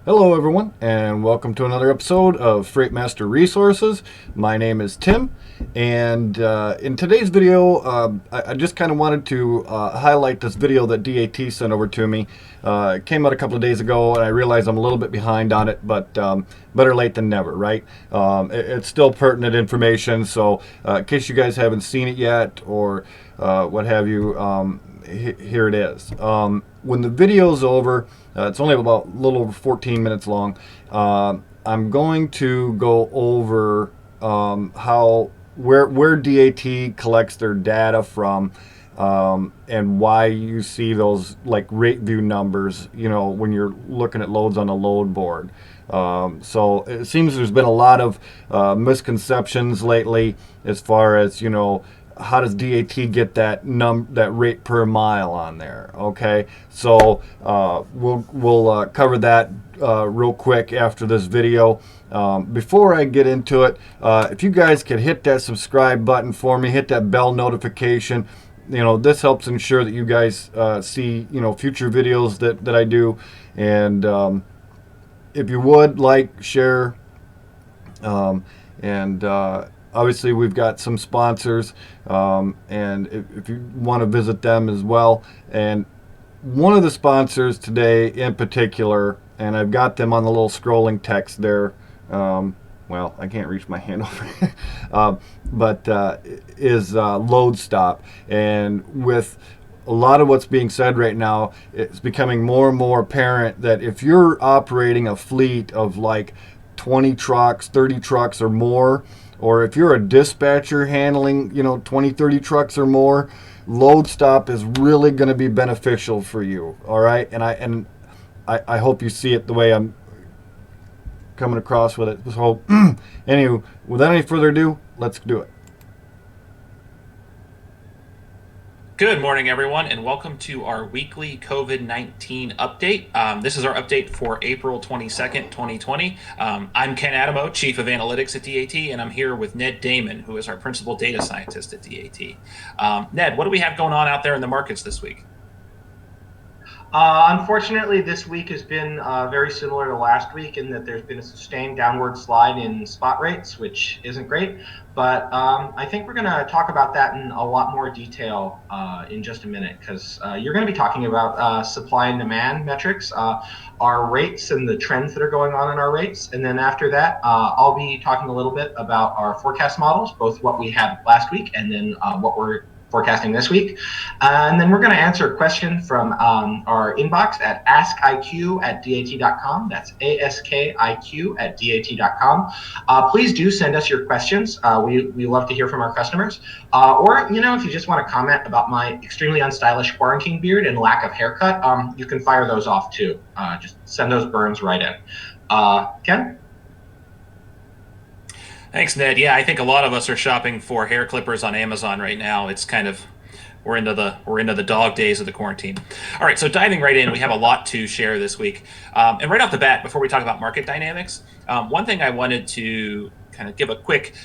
Hello, everyone, and welcome to another episode of Freightmaster Resources. My name is Tim, and in today's video, I just kind of wanted to highlight this video that DAT sent over to me. It came out a couple of days ago, and I realize I'm a little bit behind on it, but better late than never, right? It's still pertinent information, so in case you guys haven't seen it yet or what have you, here it is. When the video's over, it's only about a little over 14 minutes long. I'm going to go over where DAT collects their data from, and why you see those like rate view numbers, when you're looking at loads on a load board. So it seems there's been a lot of misconceptions lately as far as, how does DAT get that rate per mile on there? Okay, so we'll cover that real quick after this video. Before I get into it, if you guys could hit that subscribe button for me, hit that bell notification. This helps ensure that you guys see future videos that I do, and if you would like, share, and obviously, we've got some sponsors, and if you want to visit them as well. And one of the sponsors today in particular, and I've got them on the little scrolling text there. Well, I can't reach my hand over but is Load Stop. And with a lot of what's being said right now, it's becoming more and more apparent that if you're operating a fleet of like 20 trucks, 30 trucks or more, or if you're a dispatcher handling, 20, 30 trucks or more, Load Stop is really going to be beneficial for you. All right. And I hope you see it the way I'm coming across with it. So anyway, without any further ado, let's do it. Good morning, everyone, and welcome to our weekly COVID-19 update. This is our update for April 22nd, 2020. I'm Ken Adamo, Chief of Analytics at DAT, and I'm here with Ned Damon, who is our Principal Data Scientist at DAT. Ned, what do we have going on out there in the markets this week? Unfortunately, this week has been very similar to last week in that there's been a sustained downward slide in spot rates, which isn't great. But I think we're going to talk about that in a lot more detail in just a minute, because you're going to be talking about supply and demand metrics, our rates and the trends that are going on in our rates. And then after that, I'll be talking a little bit about our forecast models, both what we had last week and then what we're forecasting this week. And then we're going to answer a question from our inbox at askiq@dat.com. That's askiq@dat.com. Please do send us your questions. We love to hear from our customers. Or, if you just want to comment about my extremely unstylish quarantine beard and lack of haircut, you can fire those off too. Just send those burns right in. Ken? Thanks, Ned. Yeah, I think a lot of us are shopping for hair clippers on Amazon right now. It's kind of we're into the dog days of the quarantine. All right, so diving right in, we have a lot to share this week. And right off the bat, before we talk about market dynamics, one thing I wanted to kind of give a quick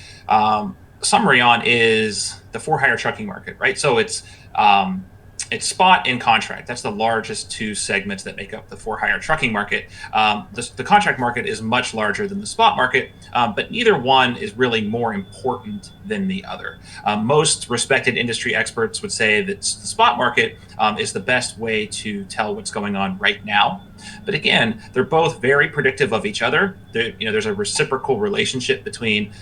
summary on is the for-hire trucking market, right? So it's spot and contract. That's the largest two segments that make up the for-hire trucking market. The contract market is much larger than the spot market, but neither one is really more important than the other. Most respected industry experts would say that the spot market is the best way to tell what's going on right now. But again, they're both very predictive of each other. There's a reciprocal relationship between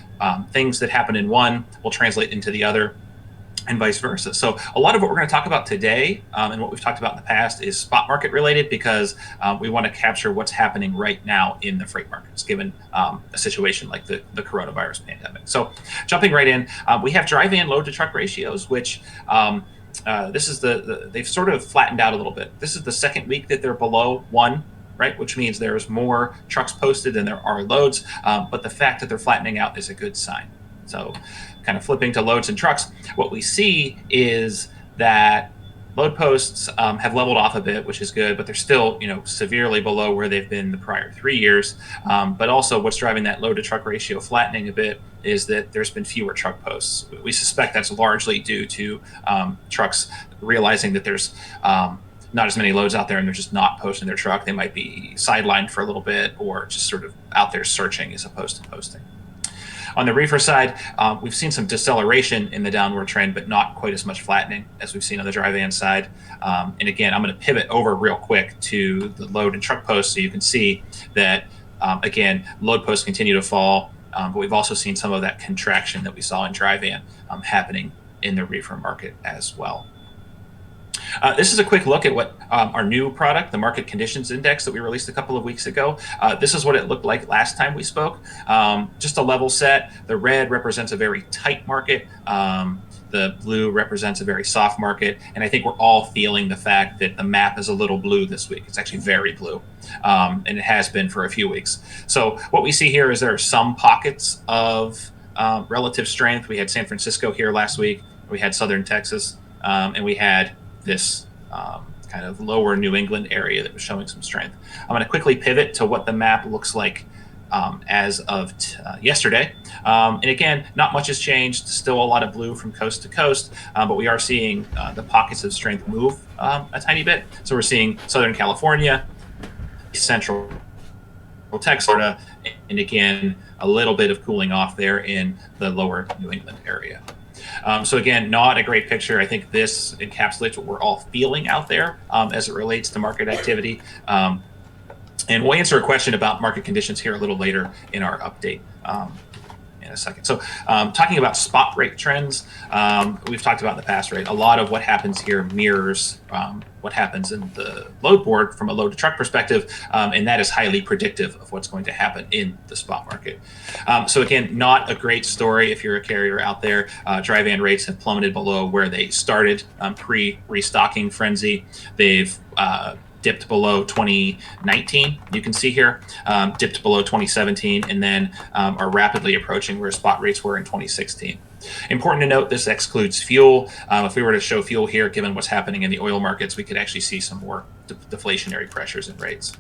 things that happen in one will translate into the other, and vice versa. So a lot of what we're going to talk about today and what we've talked about in the past is spot market related, because we want to capture what's happening right now in the freight markets, given a situation like the coronavirus pandemic. So jumping right in, we have dry van load to truck ratios, which this is they've sort of flattened out a little bit. This is the second week that they're below 1, right? Which means there's more trucks posted than there are loads. But the fact that they're flattening out is a good sign. So kind of flipping to loads and trucks, what we see is that load posts have leveled off a bit, which is good, but they're still, severely below where they've been the prior 3 years. But also what's driving that load to truck ratio flattening a bit is that there's been fewer truck posts. We suspect that's largely due to trucks realizing that there's not as many loads out there and they're just not posting their truck. They might be sidelined for a little bit or just sort of out there searching as opposed to posting. On the reefer side, we've seen some deceleration in the downward trend, but not quite as much flattening as we've seen on the dry van side. And again, I'm going to pivot over real quick to the load and truck posts so you can see that, again, load posts continue to fall, but we've also seen some of that contraction that we saw in dry van happening in the reefer market as well. This is a quick look at what our new product, the Market Conditions Index that we released a couple of weeks ago. This is what it looked like last time we spoke. Just a level set. The red represents a very tight market. The blue represents a very soft market. And I think we're all feeling the fact that the map is a little blue this week. It's actually very blue. And it has been for a few weeks. So what we see here is there are some pockets of relative strength. We had San Francisco here last week. We had Southern Texas. And we had this kind of lower New England area that was showing some strength. I'm going to quickly pivot to what the map looks like as of yesterday. And again, not much has changed. Still a lot of blue from coast to coast, but we are seeing the pockets of strength move a tiny bit. So we're seeing Southern California, Central Texas, Florida, and again, a little bit of cooling off there in the lower New England area. So again, not a great picture. I think this encapsulates what we're all feeling out there as it relates to market activity. And we'll answer a question about market conditions here a little later in our update in a second. So talking about spot rate trends, we've talked about in the past, right? A lot of what happens here mirrors what happens in the load board from a load to truck perspective, and that is highly predictive of what's going to happen in the spot market. So again, not a great story if you're a carrier out there. Dry van rates have plummeted below where they started pre-restocking frenzy. They've dipped below 2019, you can see here, dipped below 2017, and then are rapidly approaching where spot rates were in 2016. Important to note, this excludes fuel. If we were to show fuel here, given what's happening in the oil markets, we could actually see some more deflationary pressures in rates.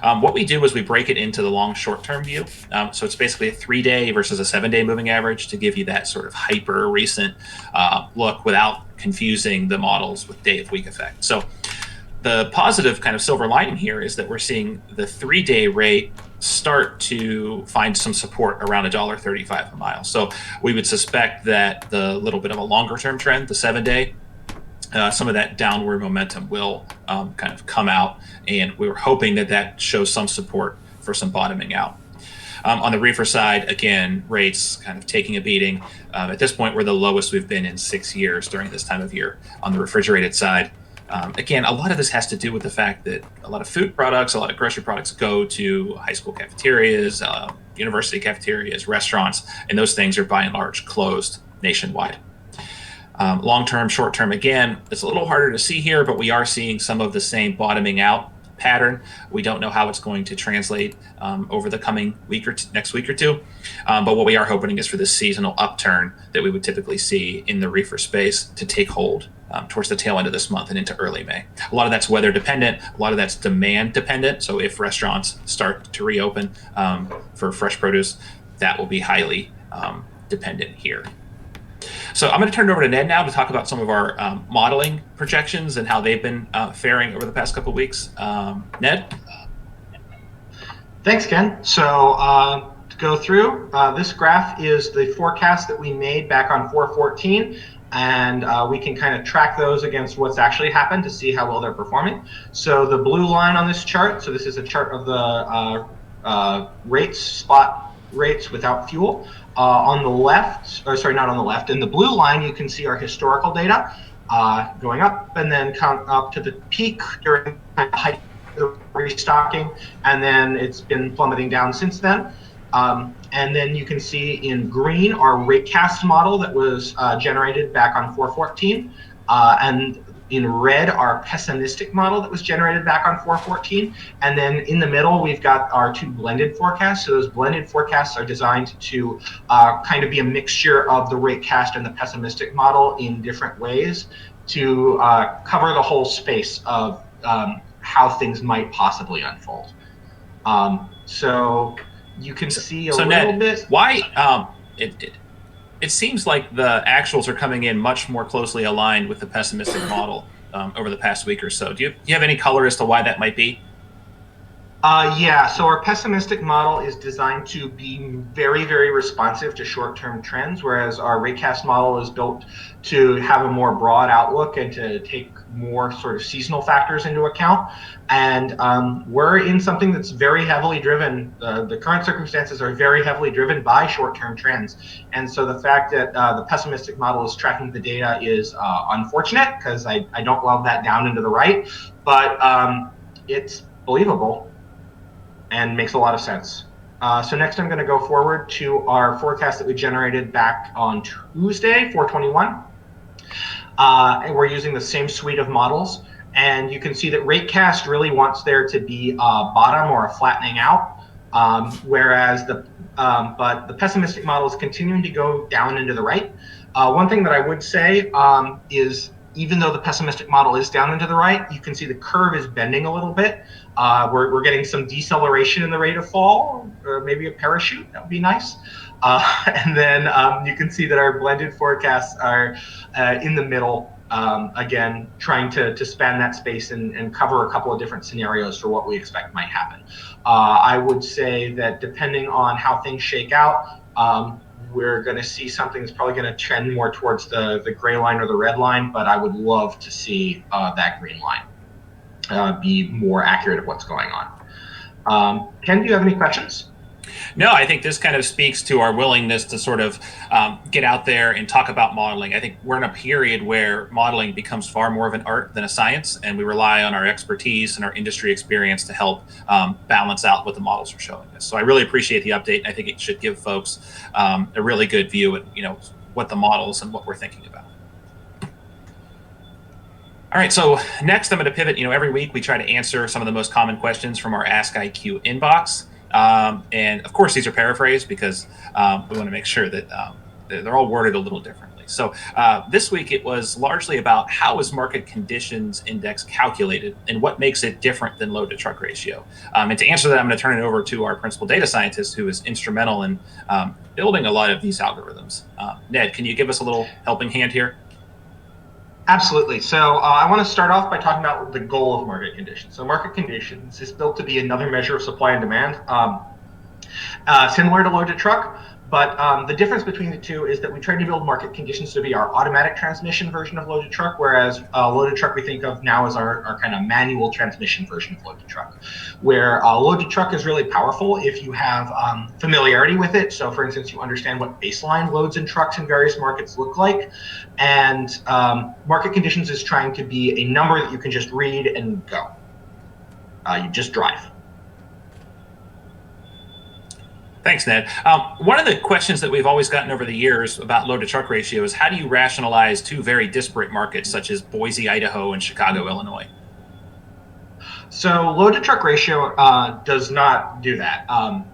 What we do is we break it into the long short-term view. So it's basically a 3-day versus a 7-day moving average to give you that sort of hyper recent look without confusing the models with day of week effect. So the positive kind of silver lining here is that we're seeing the 3-day rate start to find some support around $1.35 a mile. So we would suspect that the little bit of a longer term trend, the 7-day, some of that downward momentum will kind of come out, and we were hoping that that shows some support for some bottoming out. On the reefer side, again, rates kind of taking a beating. At this point, we're the lowest we've been in 6 years during this time of year. On the refrigerated side, again, a lot of this has to do with the fact that a lot of food products, a lot of grocery products go to high school cafeterias, university cafeterias, restaurants, and those things are by and large closed nationwide. Long-term, short-term, again, it's a little harder to see here, but we are seeing some of the same bottoming out pattern. We don't know how it's going to translate over the coming week or next week or two. But what we are hoping is for this seasonal upturn that we would typically see in the reefer space to take hold towards the tail end of this month and into early May. A lot of that's weather dependent. A lot of that's demand dependent. So if restaurants start to reopen for fresh produce, that will be highly dependent here. So I'm going to turn it over to Ned now to talk about some of our modeling projections and how they've been faring over the past couple of weeks. Ned? Thanks, Ken. So to go through, this graph is the forecast that we made back on 4/14, and we can kind of track those against what's actually happened to see how well they're performing. So the blue line on this chart, so this is a chart of the rates, spot rates without fuel. On the left, or sorry, not on the left, in the blue line, you can see our historical data going up and then come up to the peak during the height of restocking, and then it's been plummeting down since then. And then you can see in green our ratecast model that was generated back on 4/14, and in red our pessimistic model that was generated back on 4/14, and then in the middle we've got our two blended forecasts. So those blended forecasts are designed to kind of be a mixture of the ratecast and the pessimistic model in different ways to cover the whole space of how things might possibly unfold. So you can see a little Ned, bit. Why it seems like the actuals are coming in much more closely aligned with the pessimistic model over the past week or so. Do you have any color as to why that might be? Yeah, so our pessimistic model is designed to be very, very responsive to short-term trends, whereas our ratecast model is built to have a more broad outlook and to take more sort of seasonal factors into account. And we're in something that's very heavily driven. The current circumstances are very heavily driven by short-term trends. And so the fact that the pessimistic model is tracking the data is unfortunate, because I don't love that down into the right, but it's believable and makes a lot of sense. So next I'm going to go forward to our forecast that we generated back on Tuesday, 4/21. And we're using the same suite of models. And you can see that ratecast really wants there to be a bottom or a flattening out, whereas but the pessimistic model is continuing to go down into the right. One thing that I would say is, even though the pessimistic model is down into the right, you can see the curve is bending a little bit. We're getting some deceleration in the rate of fall, or maybe a parachute. That would be nice. And then you can see that our blended forecasts are in the middle, again, trying to span that space and cover a couple of different scenarios for what we expect might happen. I would say that depending on how things shake out, we're going to see something that's probably going to trend more towards the gray line or the red line, but I would love to see that green line be more accurate of what's going on. Ken, do you have any questions? No, I think this kind of speaks to our willingness to sort of get out there and talk about modeling. I think we're in a period where modeling becomes far more of an art than a science, and we rely on our expertise and our industry experience to help balance out what the models are showing us. So I really appreciate the update, and I think it should give folks a really good view at what the models and what we're thinking about. All right, so next I'm going to pivot. Every week we try to answer some of the most common questions from our Ask IQ inbox. And of course, these are paraphrased because we want to make sure that they're all worded a little differently. So this week it was largely about how is market conditions index calculated and what makes it different than load to truck ratio. And to answer that, I'm going to turn it over to our principal data scientist, who is instrumental in building a lot of these algorithms. Ned, can you give us a little helping hand here? Absolutely. So I want to start off by talking about the goal of market conditions. So market conditions is built to be another measure of supply and demand, similar to load to truck. But the difference between the two is that we try to build market conditions to be our automatic transmission version of load to truck, whereas load to truck we think of now as our kind of manual transmission version of load to truck, where load to truck is really powerful if you have familiarity with it. So for instance, you understand what baseline loads and trucks in various markets look like. And market conditions is trying to be a number that you can just read and go. You just drive. Thanks, Ned. One of the questions that we've always gotten over the years about load to truck ratio is, how do you rationalize two very disparate markets such as Boise, Idaho, and Chicago, Illinois? So load to truck ratio does not do that,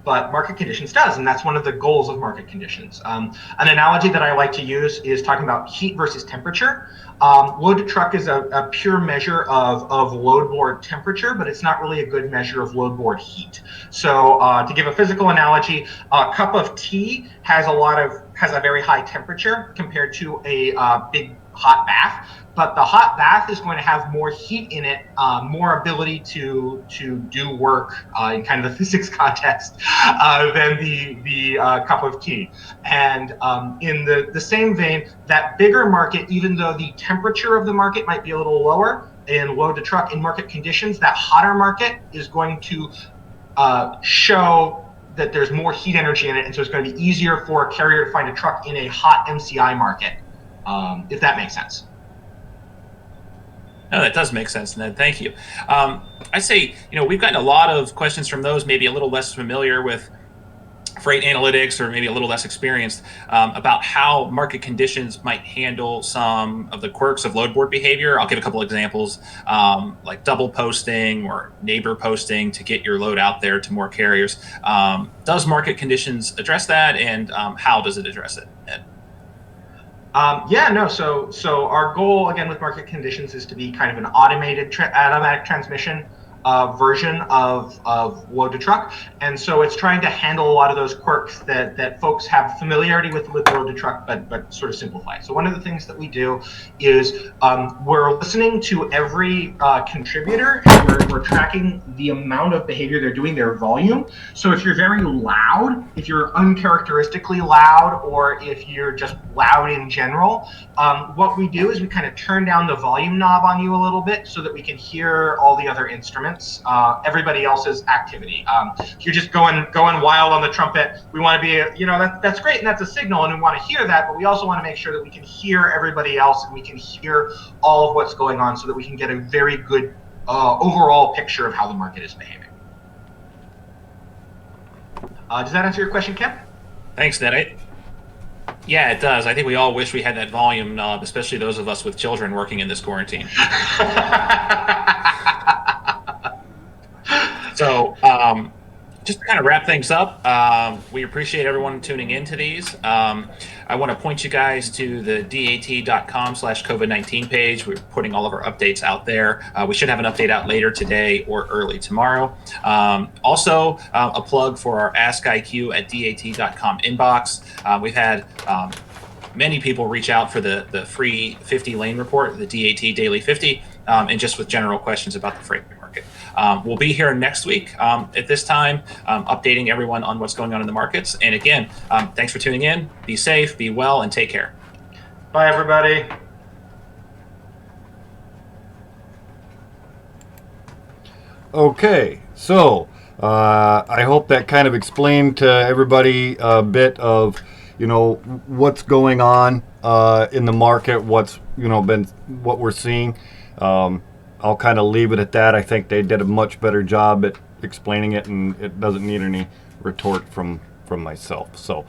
but market conditions does, and that's one of the goals of market conditions. An analogy that I like to use is talking about heat versus temperature. Load to truck is a pure measure of load board temperature, but it's not really a good measure of load board heat. So to give a physical analogy, a cup of tea has a very high temperature compared to a big hot bath, but the hot bath is going to have more heat in it, more ability to do work in kind of the physics context than the cup of tea. And in the same vein, that bigger market, even though the temperature of the market might be a little lower in load to truck in market conditions, that hotter market is going to show that there's more heat energy in it, and so it's going to be easier for a carrier to find a truck in a hot MCI market, if that makes sense. No, that does make sense, Ned. Thank you. I say, we've gotten a lot of questions from those maybe a little less familiar with freight analytics or maybe a little less experienced about how market conditions might handle some of the quirks of load board behavior. I'll give a couple examples, like double posting or neighbor posting to get your load out there to more carriers. Does market conditions address that, and how does it address it, Ned? So our goal again with market conditions is to be kind of an automatic transmission. version of load to truck, and so it's trying to handle a lot of those quirks that folks have familiarity with load to truck, but sort of simplify. So one of the things that we do is we're listening to every contributor, and we're tracking the amount of behavior they're doing, their volume. So if you're very loud, if you're uncharacteristically loud, or if you're just loud in general, what we do is we kind of turn down the volume knob on you a little bit so that we can hear all the other instruments, everybody else's activity. If you're just going wild on the trumpet, we want to be, that's great, and that's a signal, and we want to hear that, but we also want to make sure that we can hear everybody else, and we can hear all of what's going on so that we can get a very good overall picture of how the market is behaving. Does that answer your question, Kemp? Thanks, Ned. Yeah, it does. I think we all wish we had that volume knob, especially those of us with children working in this quarantine. So, just to kind of wrap things up, we appreciate everyone tuning into these. I want to point you guys to the dat.com/COVID-19 page. We're putting all of our updates out there. We should have an update out later today or early tomorrow. Also, a plug for our Ask IQ at dat.com inbox. We've had many people reach out for the free 50 lane report, the DAT Daily 50, and just with general questions about the freight market. We'll be here next week at this time, updating everyone on what's going on in the markets. And again, thanks for tuning in. Be safe, be well, and take care. Bye, everybody. Okay, so I hope that kind of explained to everybody a bit of, what's going on in the market, what's, been what we're seeing. I'll kind of leave it at that. I think they did a much better job at explaining it, and it doesn't need any retort from myself. So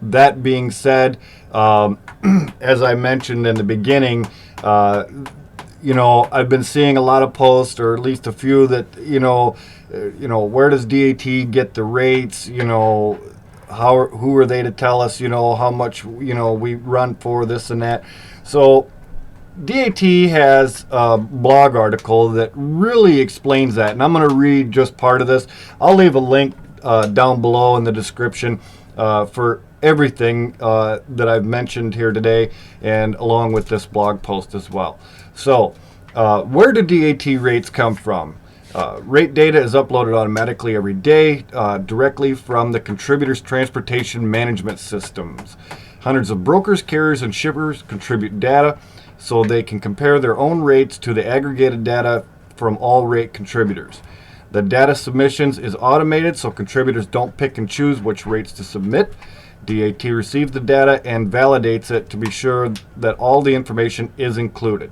that being said, as I mentioned in the beginning, I've been seeing a lot of posts, or at least a few, that where does DAT get the rates? Who are they to tell us how much we run for this and that? So DAT has a blog article that really explains that, and I'm going to read just part of this. I'll leave a link down below in the description for everything that I've mentioned here today, and along with this blog post as well. So where do DAT rates come from? Rate data is uploaded automatically every day directly from the contributors' transportation management systems. Hundreds of brokers, carriers, and shippers contribute data so they can compare their own rates to the aggregated data from all rate contributors. The data submissions is automated so contributors don't pick and choose which rates to submit. DAT receives the data and validates it to be sure that all the information is included.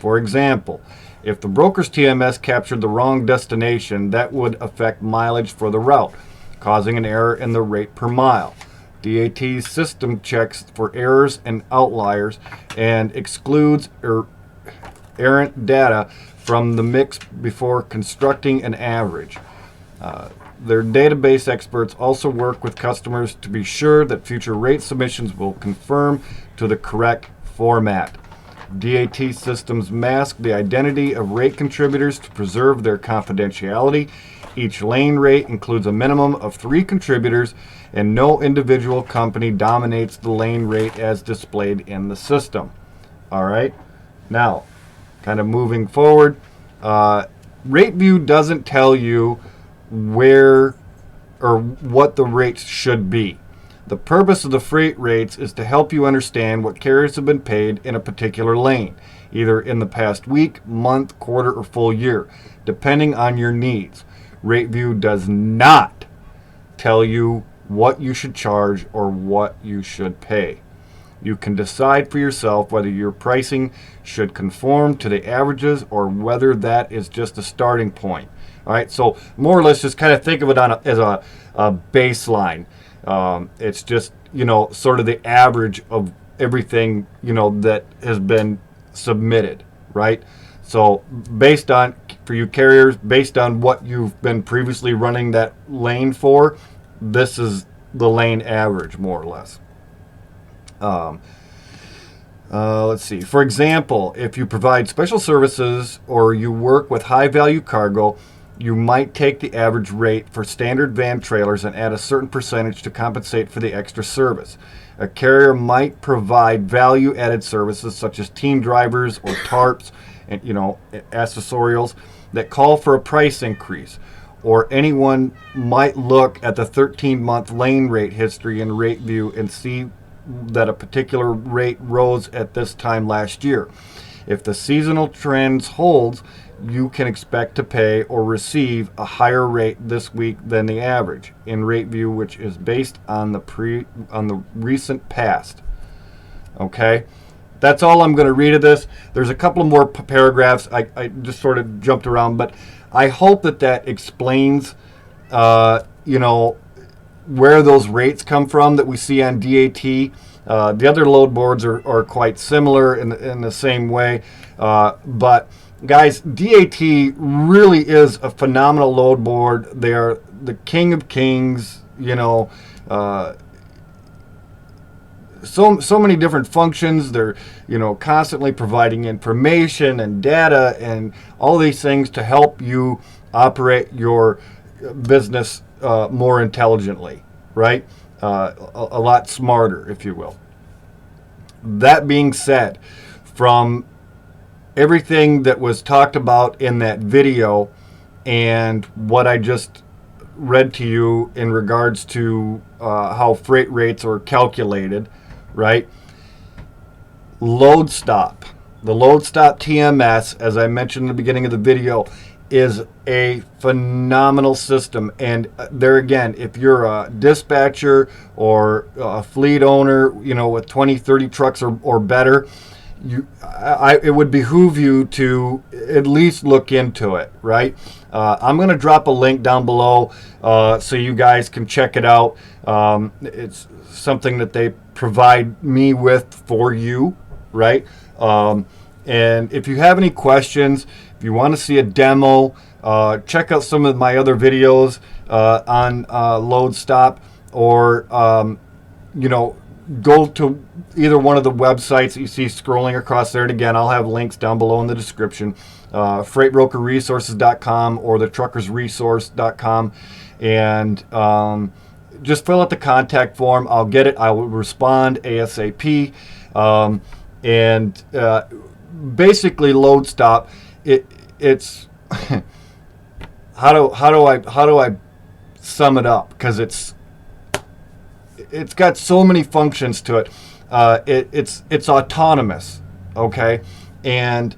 For example, if the broker's TMS captured the wrong destination, that would affect mileage for the route, causing an error in the rate per mile. DAT's system checks for errors and outliers and excludes errant data from the mix before constructing an average. Their database experts also work with customers to be sure that future rate submissions will conform to the correct format. DAT systems mask the identity of rate contributors to preserve their confidentiality. Each lane rate includes a minimum of 3 contributors, and no individual company dominates the lane rate as displayed in the system. All right, now, kind of moving forward, RateView doesn't tell you where or what the rates should be. The purpose of the freight rates is to help you understand what carriers have been paid in a particular lane, either in the past week, month, quarter, or full year, depending on your needs. RateView does not tell you what you should charge or what you should pay. You can decide for yourself whether your pricing should conform to the averages or whether that is just a starting point. All right, so more or less just kind of think of it as a baseline. It's just, sort of the average of everything, that has been submitted, right? So for you carriers, based on what you've been previously running that lane for, this is the lane average, more or less. Let's see. For example, if you provide special services or you work with high-value cargo, you might take the average rate for standard van trailers and add a certain percentage to compensate for the extra service. A carrier might provide value-added services such as team drivers or tarps and accessorials that call for a price increase. Or anyone might look at the 13-month lane rate history in rate view and see that a particular rate rose at this time last year. If the seasonal trends holds, you can expect to pay or receive a higher rate this week than the average in rate view, which is based on the recent past. Okay, that's all I'm going to read of this. There's a couple more paragraphs. I just sort of jumped around, but I hope that explains, where those rates come from that we see on DAT. The other load boards are quite similar in the same way. But guys, DAT really is a phenomenal load board. They are the king of kings, so many different functions. They're constantly providing information and data and all these things to help you operate your business more intelligently, right? A lot smarter, if you will. That being said, from everything that was talked about in that video and what I just read to you in regards to how freight rates are calculated, right? Load stop. The load stop TMS, as I mentioned in the beginning of the video, is a phenomenal system. And there again, if you're a dispatcher or a fleet owner, with 20, 30 trucks or better, it would behoove you to at least look into it, right? I'm going to drop a link down below so you guys can check it out. It's something that they provide me with for you, right? And if you have any questions, if you want to see a demo, check out some of my other videos on load stop, or go to either one of the websites that you see scrolling across there. And again, I'll have links down below in the description, freightbrokerresources.com or thetruckersresource.com, and just fill out the contact form. I'll get it. I will respond ASAP. And basically, load stop. It's how do I sum it up? Because it's got so many functions to it. It's autonomous, okay? And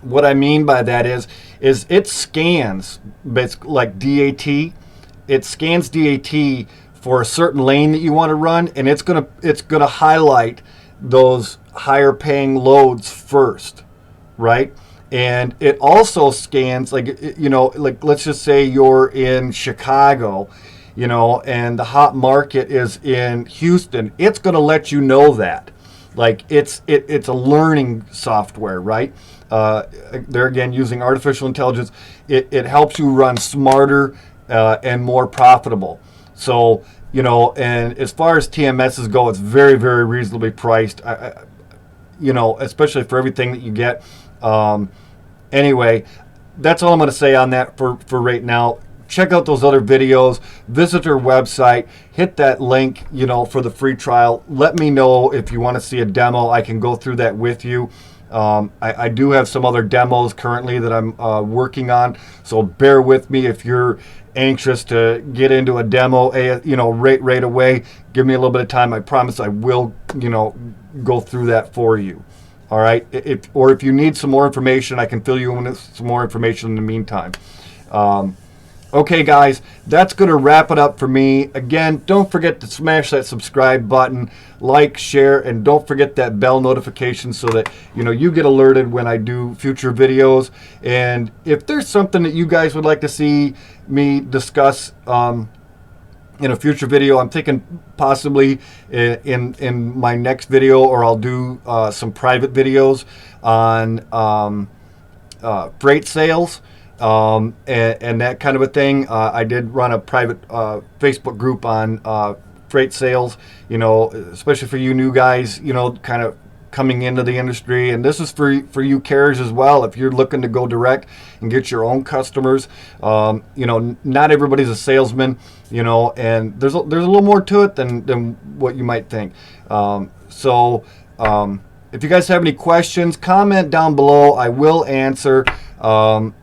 what I mean by that is it scans, basically like DAT. It scans DAT for a certain lane that you want to run, and it's gonna highlight those higher paying loads first, right? And it also scans, like let's just say you're in Chicago, and the hot market is in Houston. It's going to let you know that. Like it's a learning software, right? They're again using artificial intelligence. It helps you run smarter and more profitable. So and as far as TMSs go, it's very, very reasonably priced. Especially for everything that you get. Anyway, that's all I'm going to say on that for right now. Check out those other videos. Visit their website. Hit that link, for the free trial. Let me know if you want to see a demo. I can go through that with you. I do have some other demos currently that I'm working on, so bear with me if you're anxious to get into a demo, right away. Give me a little bit of time. I promise I will, go through that for you. All right. If you need some more information, I can fill you in with some more information in the meantime. Okay, guys, that's going to wrap it up for me. Again, don't forget to smash that subscribe button, like, share, and don't forget that bell notification so that you get alerted when I do future videos. And if there's something that you guys would like to see me discuss in a future video, I'm thinking possibly in my next video, or I'll do some private videos on freight sales. And that kind of a thing. I did run a private Facebook group on freight sales, especially for you new guys, kind of coming into the industry, and this is for you carriers as well. If you're looking to go direct and get your own customers, not everybody's a salesman, and there's a little more to it than what you might think. If you guys have any questions, comment down below. I will answer, or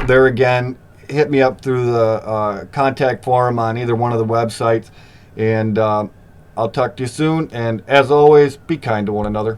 there again, hit me up through the contact form on either one of the websites, and I'll talk to you soon. And as always, be kind to one another.